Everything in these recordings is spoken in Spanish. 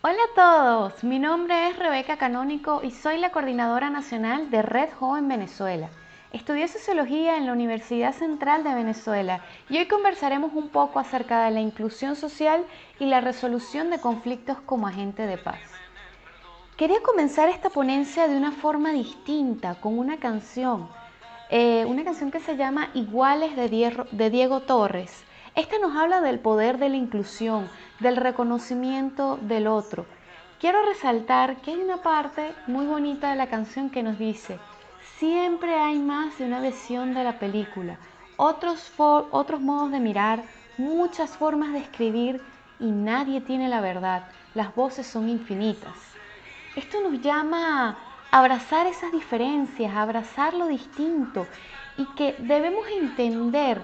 Hola a todos, mi nombre es Rebeca Canónico y soy la coordinadora nacional de Red Joven Venezuela. Estudié Sociología en la Universidad Central de Venezuela y hoy conversaremos un poco acerca de la inclusión social y la resolución de conflictos como agente de paz. Quería comenzar esta ponencia de una forma distinta, con una canción que se llama Iguales de Diego Torres. Esta nos habla del poder de la inclusión, del reconocimiento del otro. Quiero resaltar que hay una parte muy bonita de la canción que nos dice: siempre hay más de una versión de la película, otros modos de mirar, muchas formas de escribir y nadie tiene la verdad, las voces son infinitas. Esto nos llama a abrazar esas diferencias, a abrazar lo distinto y que debemos entender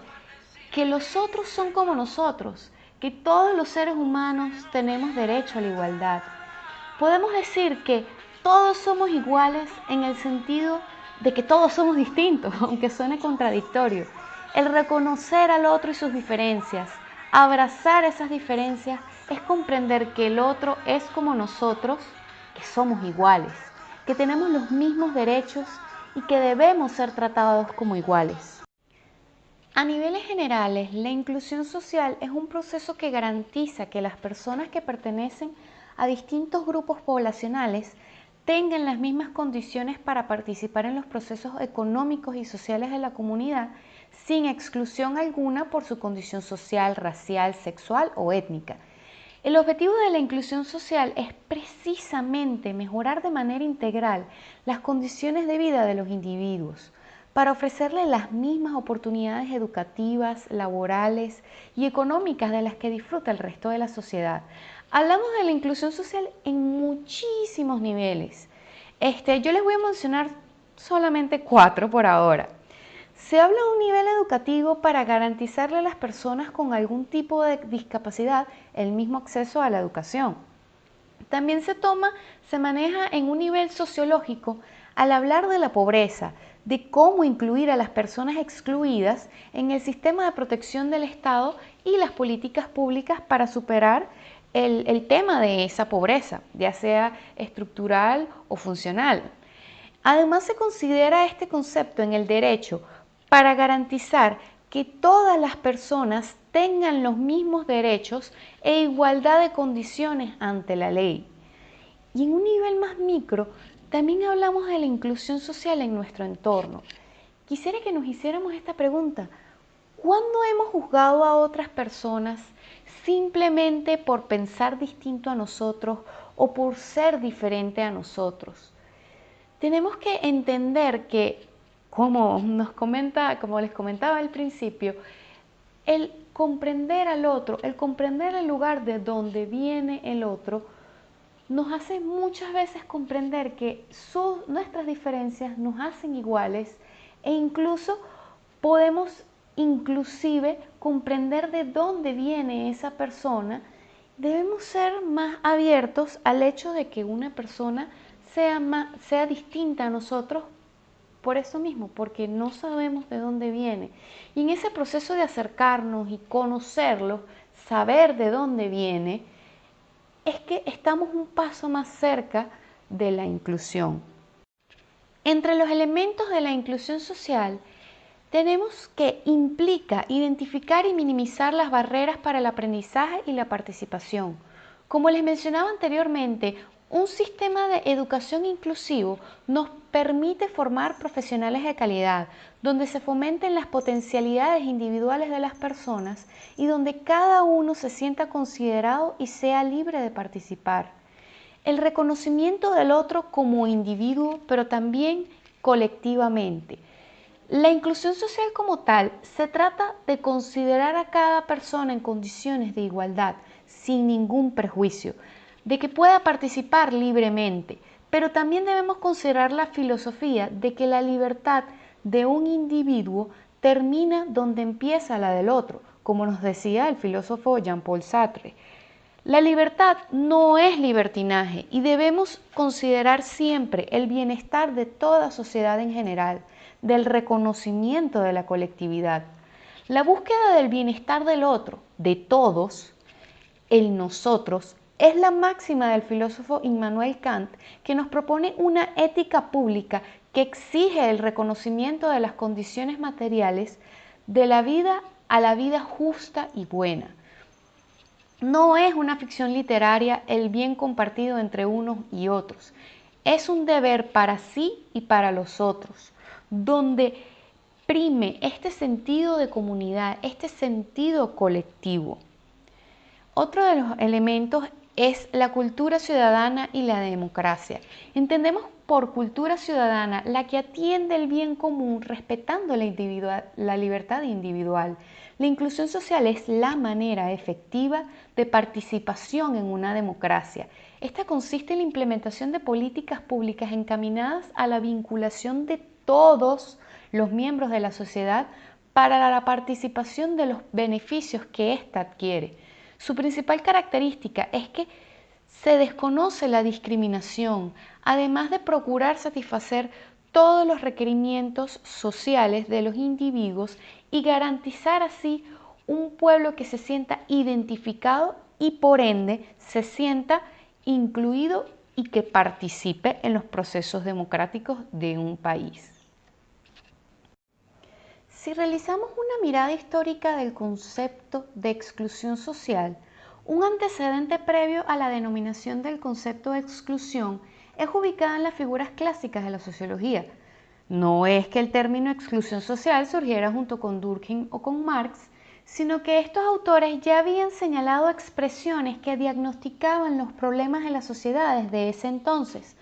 que los otros son como nosotros, que todos los seres humanos tenemos derecho a la igualdad. Podemos decir que todos somos iguales en el sentido de que todos somos distintos, aunque suene contradictorio. El reconocer al otro y sus diferencias, abrazar esas diferencias, es comprender que el otro es como nosotros, que somos iguales, que tenemos los mismos derechos y que debemos ser tratados como iguales. A niveles generales, la inclusión social es un proceso que garantiza que las personas que pertenecen a distintos grupos poblacionales tengan las mismas condiciones para participar en los procesos económicos y sociales de la comunidad sin exclusión alguna por su condición social, racial, sexual o étnica. El objetivo de la inclusión social es precisamente mejorar de manera integral las condiciones de vida de los individuos para ofrecerles las mismas oportunidades educativas, laborales y económicas de las que disfruta el resto de la sociedad. Hablamos de la inclusión social en muchísimos niveles. Yo les voy a mencionar solamente 4 por ahora. Se habla de un nivel educativo para garantizarle a las personas con algún tipo de discapacidad el mismo acceso a la educación. También se maneja en un nivel sociológico al hablar de la pobreza, de cómo incluir a las personas excluidas en el sistema de protección del Estado y las políticas públicas para superar el tema de esa pobreza, ya sea estructural o funcional. Además, se considera este concepto en el derecho para garantizar que todas las personas tengan los mismos derechos e igualdad de condiciones ante la ley. Y en un nivel más micro, también hablamos de la inclusión social en nuestro entorno. Quisiera que nos hiciéramos esta pregunta: ¿cuándo hemos juzgado a otras personas simplemente por pensar distinto a nosotros o por ser diferente a nosotros? Tenemos que entender que, como les comentaba al principio, el comprender al otro, el comprender el lugar de donde viene el otro, nos hace muchas veces comprender que nuestras diferencias nos hacen iguales e incluso podemos inclusive comprender de dónde viene esa persona. Debemos ser más abiertos al hecho de que una persona sea distinta a nosotros por eso mismo, porque no sabemos de dónde viene. Y en ese proceso de acercarnos y conocerlo, saber de dónde viene, es que estamos un paso más cerca de la inclusión. Entre los elementos de la inclusión social tenemos que implica identificar y minimizar las barreras para el aprendizaje y la participación. Como les mencionaba anteriormente, un sistema de educación inclusivo nos permite formar profesionales de calidad, donde se fomenten las potencialidades individuales de las personas y donde cada uno se sienta considerado y sea libre de participar. El reconocimiento del otro como individuo, pero también colectivamente. La inclusión social como tal se trata de considerar a cada persona en condiciones de igualdad, sin ningún prejuicio, de que pueda participar libremente, pero también debemos considerar la filosofía de que la libertad de un individuo termina donde empieza la del otro, como nos decía el filósofo Jean-Paul Sartre. La libertad no es libertinaje y debemos considerar siempre el bienestar de toda sociedad en general, del reconocimiento de la colectividad. La búsqueda del bienestar del otro, de todos, el nosotros, Es la máxima del filósofo Immanuel Kant, que nos propone una ética pública que exige el reconocimiento de las condiciones materiales de la vida a la vida justa y buena. No es una ficción literaria el bien compartido entre unos y otros. Es un deber para sí y para los otros, donde prime este sentido de comunidad, este sentido colectivo. Otro de los elementos es la cultura ciudadana y la democracia. Entendemos por cultura ciudadana la que atiende el bien común respetando la libertad individual. La inclusión social es la manera efectiva de participación en una democracia. Esta consiste en la implementación de políticas públicas encaminadas a la vinculación de todos los miembros de la sociedad para la participación de los beneficios que ésta adquiere. Su principal característica es que se desconoce la discriminación, además de procurar satisfacer todos los requerimientos sociales de los individuos y garantizar así un pueblo que se sienta identificado y por ende se sienta incluido y que participe en los procesos democráticos de un país. Si realizamos una mirada histórica del concepto de exclusión social, un antecedente previo a la denominación del concepto de exclusión es ubicado en las figuras clásicas de la sociología. No es que el término exclusión social surgiera junto con Durkheim o con Marx, sino que estos autores ya habían señalado expresiones que diagnosticaban los problemas de las sociedades de ese entonces.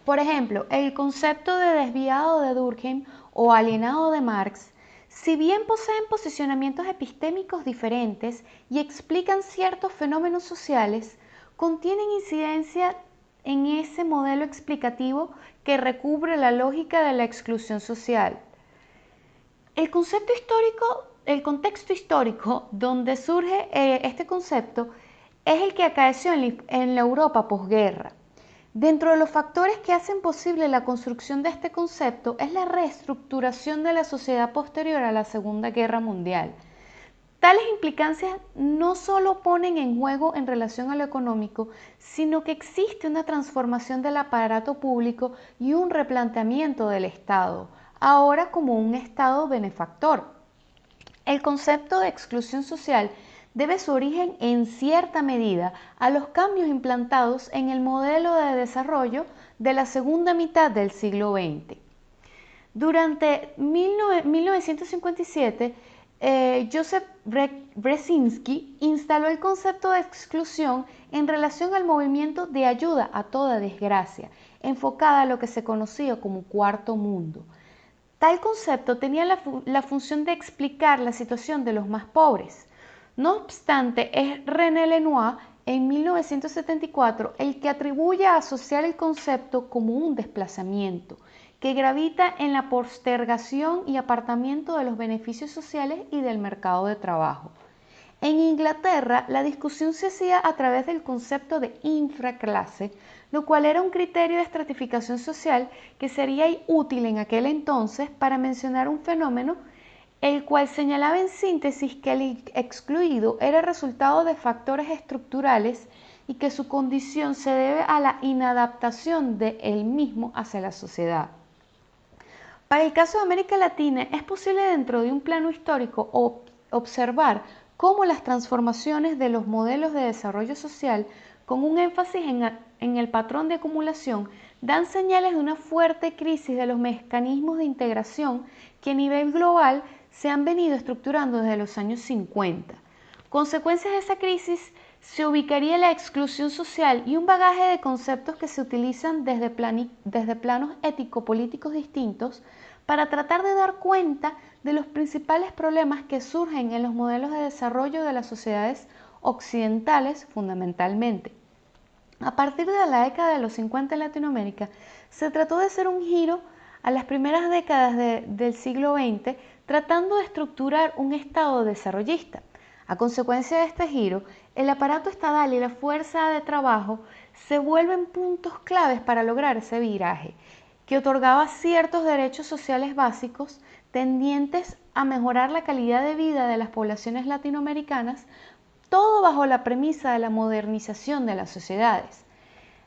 Por ejemplo, el concepto de desviado de Durkheim o alienado de Marx, si bien poseen posicionamientos epistémicos diferentes y explican ciertos fenómenos sociales, contienen incidencia en ese modelo explicativo que recubre la lógica de la exclusión social. El contexto histórico donde surge este concepto es el que acaeció en la Europa posguerra. Dentro de los factores que hacen posible la construcción de este concepto es la reestructuración de la sociedad posterior a la Segunda Guerra Mundial. Tales implicancias no solo ponen en juego en relación a lo económico, sino que existe una transformación del aparato público y un replanteamiento del Estado, ahora como un Estado benefactor. El concepto de exclusión social debe su origen en cierta medida a los cambios implantados en el modelo de desarrollo de la segunda mitad del siglo XX. Durante 1957, Joseph Brzezinski instaló el concepto de exclusión en relación al movimiento de ayuda a toda desgracia, enfocada a lo que se conocía como cuarto mundo. Tal concepto tenía la función de explicar la situación de los más pobres. No obstante, es René Lenoir en 1974 el que atribuye a asociar el concepto como un desplazamiento, que gravita en la postergación y apartamiento de los beneficios sociales y del mercado de trabajo. En Inglaterra, la discusión se hacía a través del concepto de infraclase, lo cual era un criterio de estratificación social que sería útil en aquel entonces para mencionar un fenómeno, el cual señalaba en síntesis que el excluido era resultado de factores estructurales y que su condición se debe a la inadaptación de él mismo hacia la sociedad. Para el caso de América Latina, es posible dentro de un plano histórico observar cómo las transformaciones de los modelos de desarrollo social, con un énfasis en el patrón de acumulación, dan señales de una fuerte crisis de los mecanismos de integración que a nivel global se han venido estructurando desde los años 50. Consecuencias de esa crisis se ubicaría la exclusión social y un bagaje de conceptos que se utilizan desde planos ético-políticos distintos para tratar de dar cuenta de los principales problemas que surgen en los modelos de desarrollo de las sociedades occidentales fundamentalmente. A partir de la década de los 50 en Latinoamérica, se trató de hacer un giro a las primeras décadas del siglo XX, tratando de estructurar un Estado desarrollista. A consecuencia de este giro, el aparato estatal y la fuerza de trabajo se vuelven puntos claves para lograr ese viraje, que otorgaba ciertos derechos sociales básicos tendientes a mejorar la calidad de vida de las poblaciones latinoamericanas, todo bajo la premisa de la modernización de las sociedades.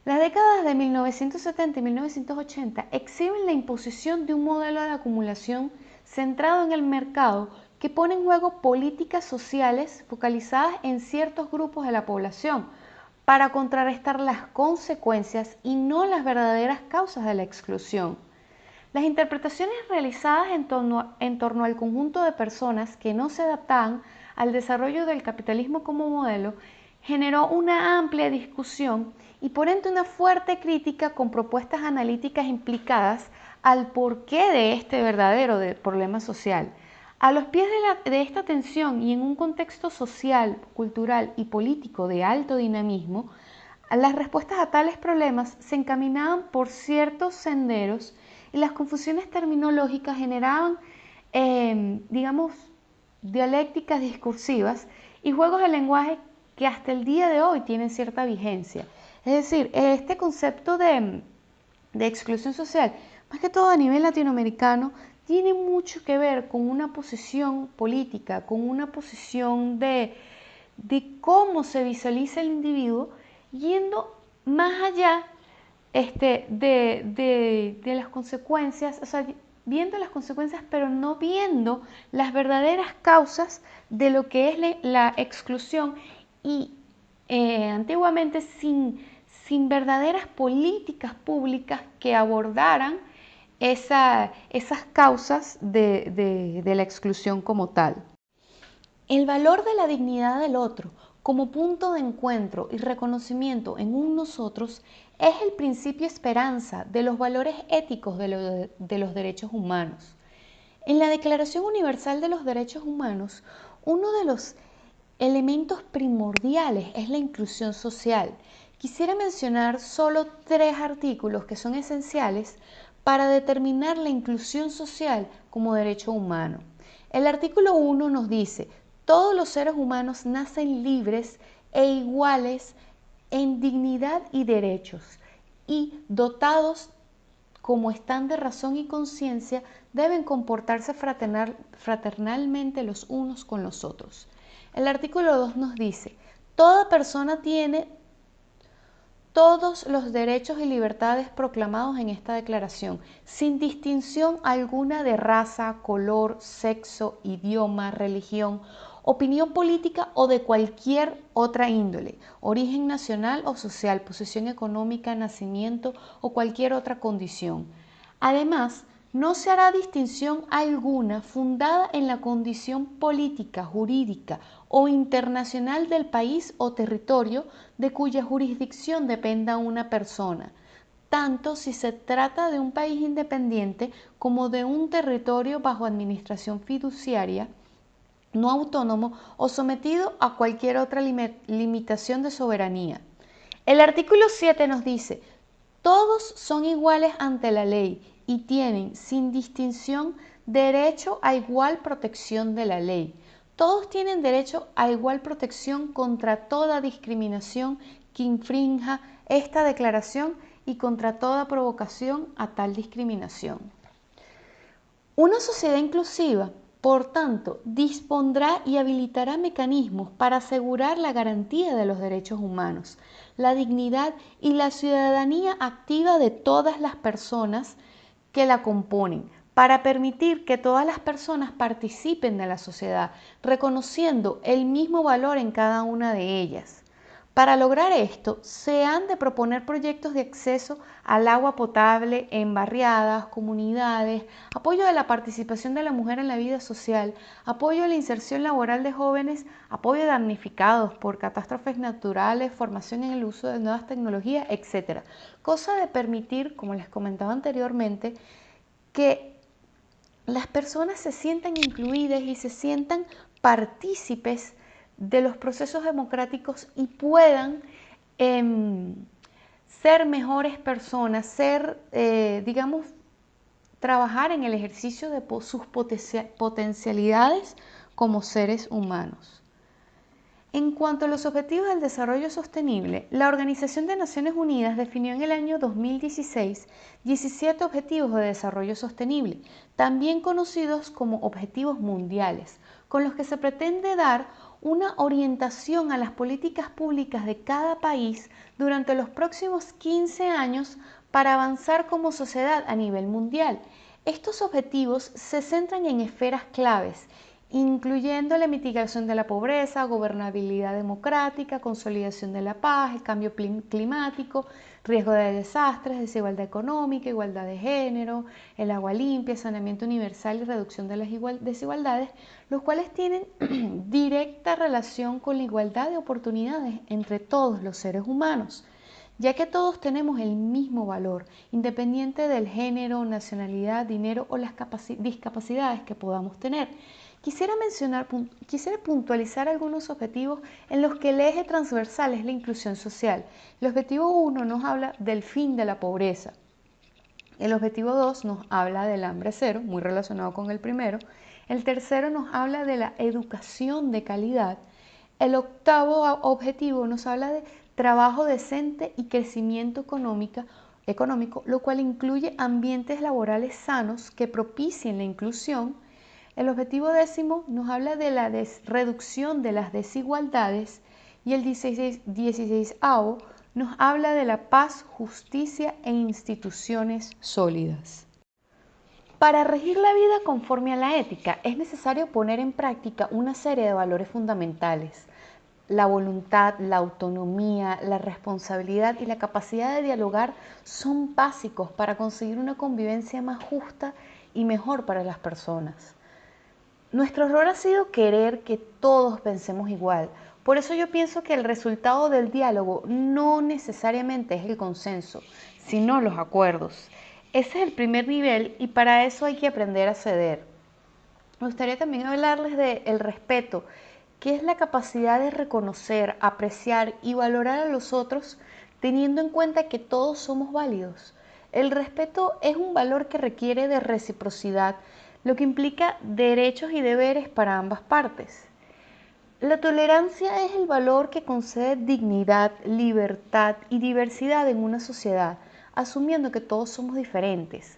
Las décadas de 1970 y 1980 exhiben la imposición de un modelo de acumulación centrado en el mercado que pone en juego políticas sociales focalizadas en ciertos grupos de la población para contrarrestar las consecuencias y no las verdaderas causas de la exclusión. Las interpretaciones realizadas en torno al conjunto de personas que no se adaptaban al desarrollo del capitalismo como modelo generó una amplia discusión y por ende una fuerte crítica con propuestas analíticas implicadas al porqué de este verdadero problema social. A los pies de esta tensión y en un contexto social, cultural y político de alto dinamismo, las respuestas a tales problemas se encaminaban por ciertos senderos y las confusiones terminológicas generaban, digamos, dialécticas discursivas y juegos de lenguaje que hasta el día de hoy tienen cierta vigencia. Es decir, este concepto de exclusión social, más que todo a nivel latinoamericano, tiene mucho que ver con una posición política, con una posición de cómo se visualiza el individuo, yendo más allá de las consecuencias, o sea, viendo las consecuencias, pero no viendo las verdaderas causas de lo que es la exclusión y antiguamente sin verdaderas políticas públicas que abordaran esas causas de la exclusión como tal. El valor de la dignidad del otro como punto de encuentro y reconocimiento en un nosotros es el principio esperanza de los valores éticos de los derechos humanos. En la Declaración Universal de los Derechos Humanos, uno de los elementos primordiales es la inclusión social. Quisiera mencionar solo 3 artículos que son esenciales para determinar la inclusión social como derecho humano. El artículo 1 nos dice: todos los seres humanos nacen libres e iguales en dignidad y derechos, y dotados como están de razón y conciencia, deben comportarse fraternalmente los unos con los otros. El artículo 2 nos dice: toda persona tiene todos los derechos y libertades proclamados en esta declaración, sin distinción alguna de raza, color, sexo, idioma, religión, opinión política o de cualquier otra índole, origen nacional o social, posición económica, nacimiento o cualquier otra condición. Además, no se hará distinción alguna fundada en la condición política, jurídica o internacional del país o territorio de cuya jurisdicción dependa una persona, tanto si se trata de un país independiente como de un territorio bajo administración fiduciaria, no autónomo o sometido a cualquier otra limitación de soberanía. El artículo 7 nos dice: todos son iguales ante la ley y tienen, sin distinción, derecho a igual protección de la ley. Todos tienen derecho a igual protección contra toda discriminación que infrinja esta declaración y contra toda provocación a tal discriminación. Una sociedad inclusiva, por tanto, dispondrá y habilitará mecanismos para asegurar la garantía de los derechos humanos, la dignidad y la ciudadanía activa de todas las personas que la componen, para permitir que todas las personas participen de la sociedad, reconociendo el mismo valor en cada una de ellas. Para lograr esto, se han de proponer proyectos de acceso al agua potable en barriadas, comunidades, apoyo de la participación de la mujer en la vida social, apoyo a la inserción laboral de jóvenes, apoyo de damnificados por catástrofes naturales, formación en el uso de nuevas tecnologías, etc. Cosa de permitir, como les comentaba anteriormente, que las personas se sientan incluidas y se sientan partícipes de los procesos democráticos y puedan ser mejores personas, trabajar en el ejercicio de sus potencialidades como seres humanos. En cuanto a los objetivos del desarrollo sostenible, la Organización de Naciones Unidas definió en el año 2016 17 objetivos de desarrollo sostenible, también conocidos como objetivos mundiales, con los que se pretende dar una orientación a las políticas públicas de cada país durante los próximos 15 años para avanzar como sociedad a nivel mundial. Estos objetivos se centran en esferas claves, incluyendo la mitigación de la pobreza, gobernabilidad democrática, consolidación de la paz, el cambio climático, riesgo de desastres, desigualdad económica, igualdad de género, el agua limpia, saneamiento universal y reducción de las desigualdades, los cuales tienen directa relación con la igualdad de oportunidades entre todos los seres humanos, ya que todos tenemos el mismo valor, independiente del género, nacionalidad, dinero o las discapacidades que podamos tener. Quisiera puntualizar algunos objetivos en los que el eje transversal es la inclusión social. El objetivo 1 nos habla del fin de la pobreza. El objetivo 2 nos habla del hambre cero, muy relacionado con el primero. El tercero nos habla de la educación de calidad. El octavo objetivo nos habla de trabajo decente y crecimiento económico, lo cual incluye ambientes laborales sanos que propicien la inclusión. El objetivo 10 nos habla de la reducción de las desigualdades y el 16avo nos habla de la paz, justicia e instituciones sólidas. Para regir la vida conforme a la ética es necesario poner en práctica una serie de valores fundamentales. La voluntad, la autonomía, la responsabilidad y la capacidad de dialogar son básicos para conseguir una convivencia más justa y mejor para las personas. Nuestro error ha sido querer que todos pensemos igual. Por eso yo pienso que el resultado del diálogo no necesariamente es el consenso, sino los acuerdos. Ese es el primer nivel y para eso hay que aprender a ceder. Me gustaría también hablarles del respeto, que es la capacidad de reconocer, apreciar y valorar a los otros teniendo en cuenta que todos somos válidos. El respeto es un valor que requiere de reciprocidad, lo que implica derechos y deberes para ambas partes. La tolerancia es el valor que concede dignidad, libertad y diversidad en una sociedad, asumiendo que todos somos diferentes.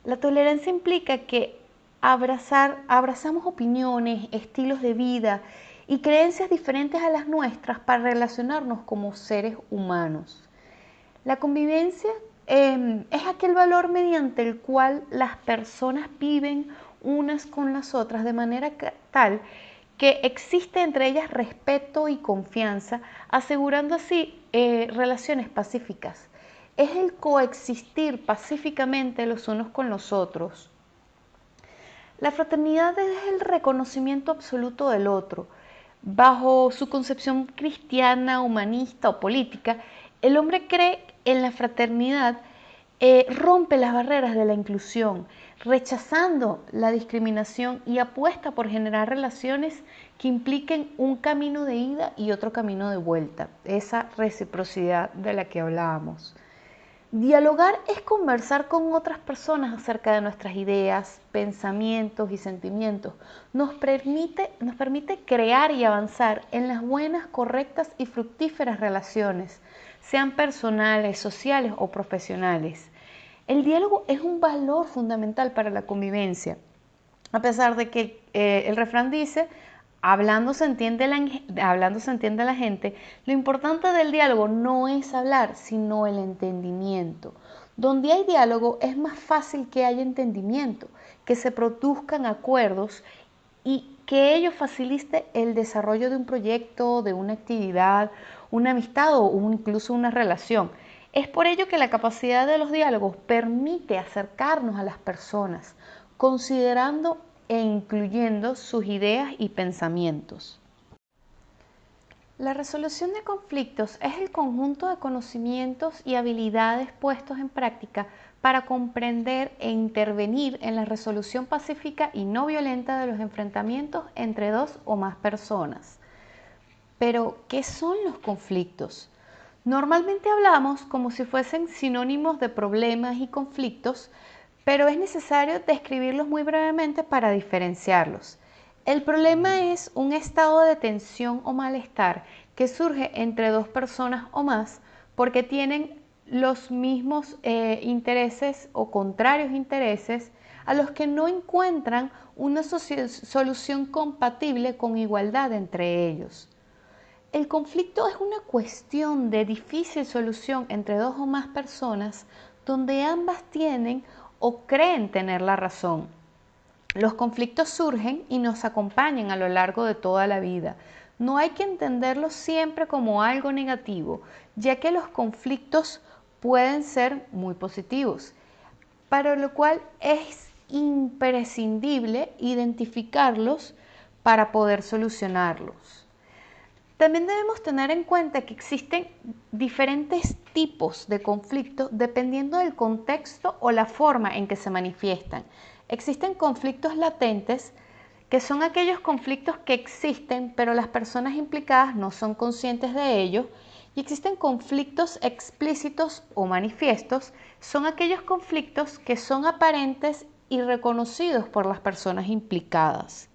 La tolerancia implica que abrazamos opiniones, estilos de vida y creencias diferentes a las nuestras para relacionarnos como seres humanos. La convivencia es aquel valor mediante el cual las personas viven unas con las otras de manera tal que existe entre ellas respeto y confianza, asegurando así relaciones pacíficas. Es el coexistir pacíficamente los unos con los otros. La fraternidad es el reconocimiento absoluto del otro. Bajo su concepción cristiana, humanista o política, el hombre cree en la fraternidad, rompe las barreras de la inclusión, rechazando la discriminación y apuesta por generar relaciones que impliquen un camino de ida y otro camino de vuelta, esa reciprocidad de la que hablábamos. Dialogar es conversar con otras personas acerca de nuestras ideas, pensamientos y sentimientos. Nos permite crear y avanzar en las buenas, correctas y fructíferas relaciones, sean personales, sociales o profesionales. El diálogo es un valor fundamental para la convivencia, a pesar de que el refrán dice: hablando se entiende la gente. Lo importante del diálogo no es hablar, sino el entendimiento. Donde hay diálogo es más fácil que haya entendimiento, que se produzcan acuerdos y que ello facilite el desarrollo de un proyecto, de una actividad, una amistad o incluso una relación. Es por ello que la capacidad de los diálogos permite acercarnos a las personas, considerando e incluyendo sus ideas y pensamientos. La resolución de conflictos es el conjunto de conocimientos y habilidades puestos en práctica para comprender e intervenir en la resolución pacífica y no violenta de los enfrentamientos entre dos o más personas. Pero, ¿qué son los conflictos? Normalmente hablamos como si fuesen sinónimos de problemas y conflictos, pero es necesario describirlos muy brevemente para diferenciarlos. El problema es un estado de tensión o malestar que surge entre dos personas o más porque tienen los mismos intereses o contrarios intereses a los que no encuentran una solución compatible con igualdad entre ellos. El conflicto es una cuestión de difícil solución entre dos o más personas donde ambas tienen o creen tener la razón. Los conflictos surgen y nos acompañan a lo largo de toda la vida. No hay que entenderlos siempre como algo negativo, ya que los conflictos pueden ser muy positivos, para lo cual es imprescindible identificarlos para poder solucionarlos. También debemos tener en cuenta que existen diferentes tipos de conflictos dependiendo del contexto o la forma en que se manifiestan. Existen conflictos latentes, que son aquellos conflictos que existen, pero las personas implicadas no son conscientes de ello. Y existen conflictos explícitos o manifiestos, son aquellos conflictos que son aparentes y reconocidos por las personas implicadas.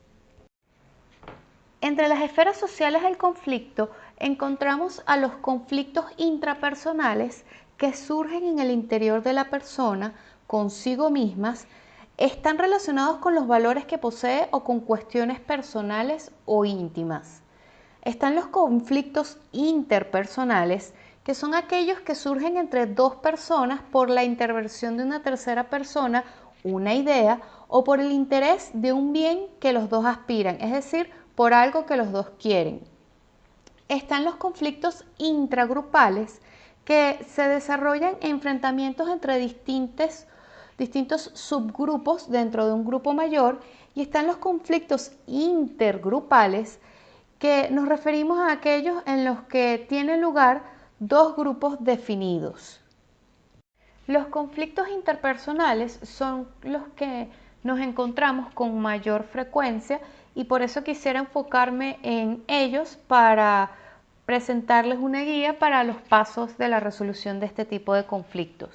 Entre las esferas sociales del conflicto encontramos a los conflictos intrapersonales que surgen en el interior de la persona consigo mismas, están relacionados con los valores que posee o con cuestiones personales o íntimas. Están los conflictos interpersonales, que son aquellos que surgen entre dos personas por la intervención de una tercera persona, una idea o por el interés de un bien que los dos aspiran, es decir, por algo que los dos quieren. Están los conflictos intragrupales, que se desarrollan enfrentamientos entre distintos subgrupos dentro de un grupo mayor, y están los conflictos intergrupales, que nos referimos a aquellos en los que tienen lugar dos grupos definidos. Los conflictos interpersonales son los que nos encontramos con mayor frecuencia y por eso quisiera enfocarme en ellos para presentarles una guía para los pasos de la resolución de este tipo de conflictos.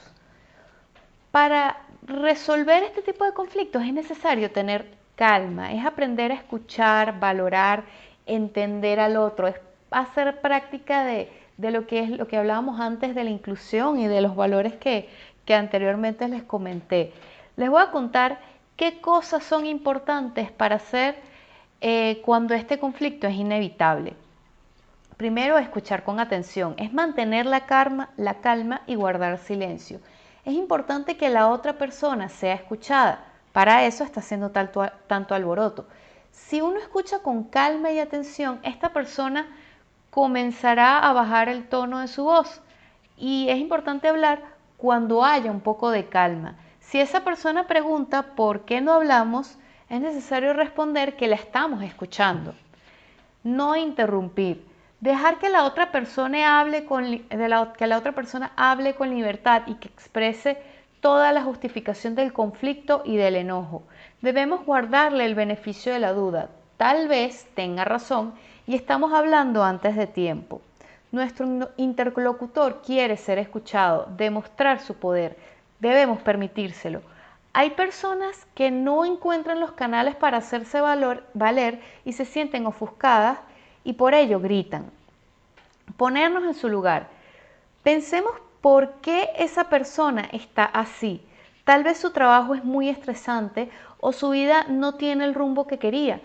Para resolver este tipo de conflictos es necesario tener calma, es aprender a escuchar, valorar, entender al otro, es hacer práctica de lo que hablábamos antes de la inclusión y de los valores que anteriormente les comenté. Les voy a contar qué cosas son importantes para hacer cuando este conflicto es inevitable. Primero, escuchar con atención, es mantener la calma y guardar silencio. Es importante que la otra persona sea escuchada, para eso está haciendo tanto alboroto. Si uno escucha con calma y atención, esta persona comenzará a bajar el tono de su voz y es importante hablar cuando haya un poco de calma. Si esa persona pregunta por qué no hablamos, es necesario responder que la estamos escuchando. No interrumpir. Dejar que la otra persona hable con libertad y que exprese toda la justificación del conflicto y del enojo. Debemos guardarle el beneficio de la duda. Tal vez tenga razón y estamos hablando antes de tiempo. Nuestro interlocutor quiere ser escuchado, demostrar su poder. Debemos permitírselo. Hay personas que no encuentran los canales para hacerse valer y se sienten ofuscadas y por ello gritan. Ponernos en su lugar. Pensemos por qué esa persona está así. Tal vez su trabajo es muy estresante o su vida no tiene el rumbo que quería.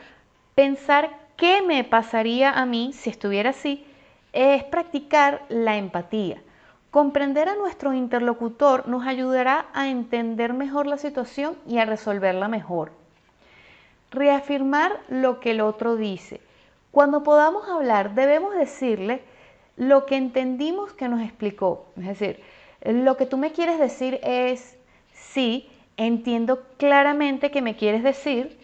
Pensar qué me pasaría a mí si estuviera así es practicar la empatía. Comprender a nuestro interlocutor nos ayudará a entender mejor la situación y a resolverla mejor. Reafirmar lo que el otro dice. Cuando podamos hablar, debemos decirle lo que entendimos que nos explicó. Es decir, lo que tú me quieres decir es, sí, entiendo claramente que me quieres decir.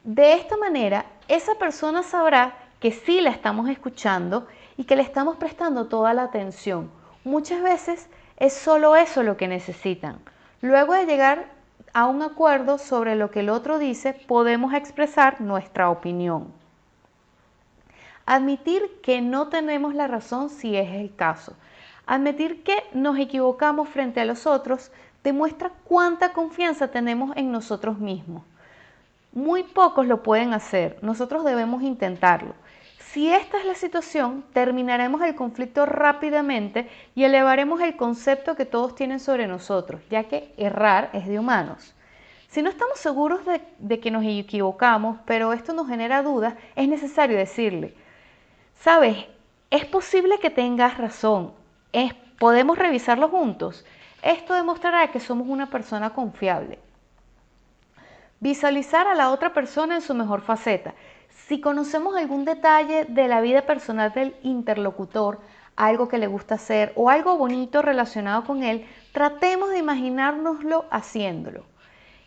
De esta manera, esa persona sabrá que sí la estamos escuchando y que le estamos prestando toda la atención. Muchas veces es solo eso lo que necesitan. Luego de llegar a un acuerdo sobre lo que el otro dice, podemos expresar nuestra opinión. Admitir que no tenemos la razón si es el caso. Admitir que nos equivocamos frente a los otros demuestra cuánta confianza tenemos en nosotros mismos. Muy pocos lo pueden hacer, nosotros debemos intentarlo. Si esta es la situación, terminaremos el conflicto rápidamente y elevaremos el concepto que todos tienen sobre nosotros, ya que errar es de humanos. Si no estamos seguros de que nos equivocamos, pero esto nos genera dudas, es necesario decirle, sabes, es posible que tengas razón, podemos revisarlo juntos. Esto demostrará que somos una persona confiable. Visualizar a la otra persona en su mejor faceta. Si conocemos algún detalle de la vida personal del interlocutor, algo que le gusta hacer o algo bonito relacionado con él, tratemos de imaginárnoslo haciéndolo.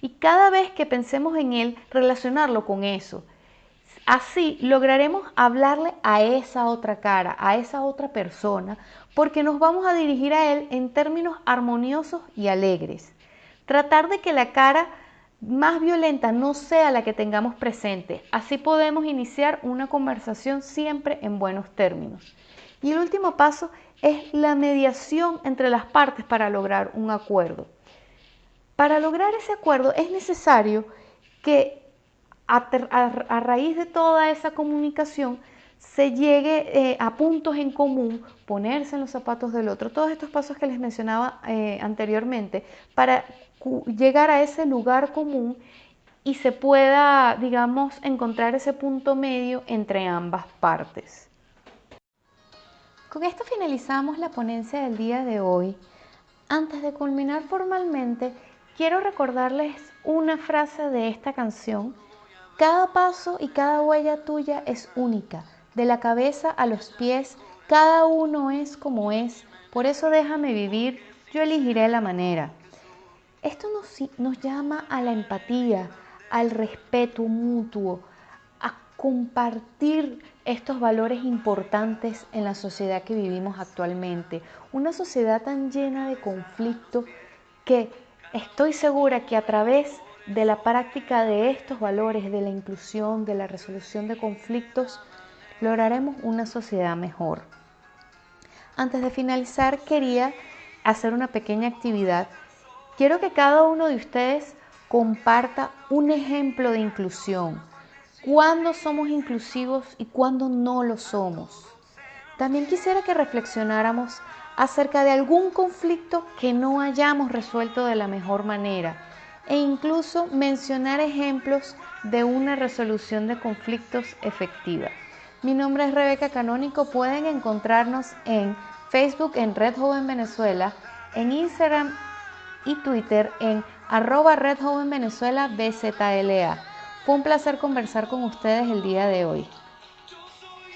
Y cada vez que pensemos en él, relacionarlo con eso. Así lograremos hablarle a esa otra cara, a esa otra persona, porque nos vamos a dirigir a él en términos armoniosos y alegres. Tratar de que la cara más violenta no sea la que tengamos presente. Así podemos iniciar una conversación siempre en buenos términos. Y el último paso es la mediación entre las partes para lograr un acuerdo. Para lograr ese acuerdo es necesario que a raíz de toda esa comunicación se llegue a puntos en común, ponerse en los zapatos del otro, todos estos pasos que les mencionaba anteriormente, para llegar a ese lugar común y se pueda, digamos, encontrar ese punto medio entre ambas partes. Con esto finalizamos la ponencia del día de hoy. Antes de culminar formalmente, quiero recordarles una frase de esta canción. Cada paso y cada huella tuya es única, de la cabeza a los pies, cada uno es como es, por eso déjame vivir, yo elegiré la manera. Esto nos llama a la empatía, al respeto mutuo, a compartir estos valores importantes en la sociedad que vivimos actualmente. Una sociedad tan llena de conflicto que estoy segura que a través de la práctica de estos valores, de la inclusión, de la resolución de conflictos, lograremos una sociedad mejor. Antes de finalizar, quería hacer una pequeña actividad. Quiero que cada uno de ustedes comparta un ejemplo de inclusión. ¿Cuándo somos inclusivos y cuándo no lo somos? También quisiera que reflexionáramos acerca de algún conflicto que no hayamos resuelto de la mejor manera e incluso mencionar ejemplos de una resolución de conflictos efectiva. Mi nombre es Rebeca Canónico, pueden encontrarnos en Facebook en Red Joven Venezuela, en Instagram y Twitter en @RedJovenVenezuelaBZLA. Fue un placer conversar con ustedes el día de hoy.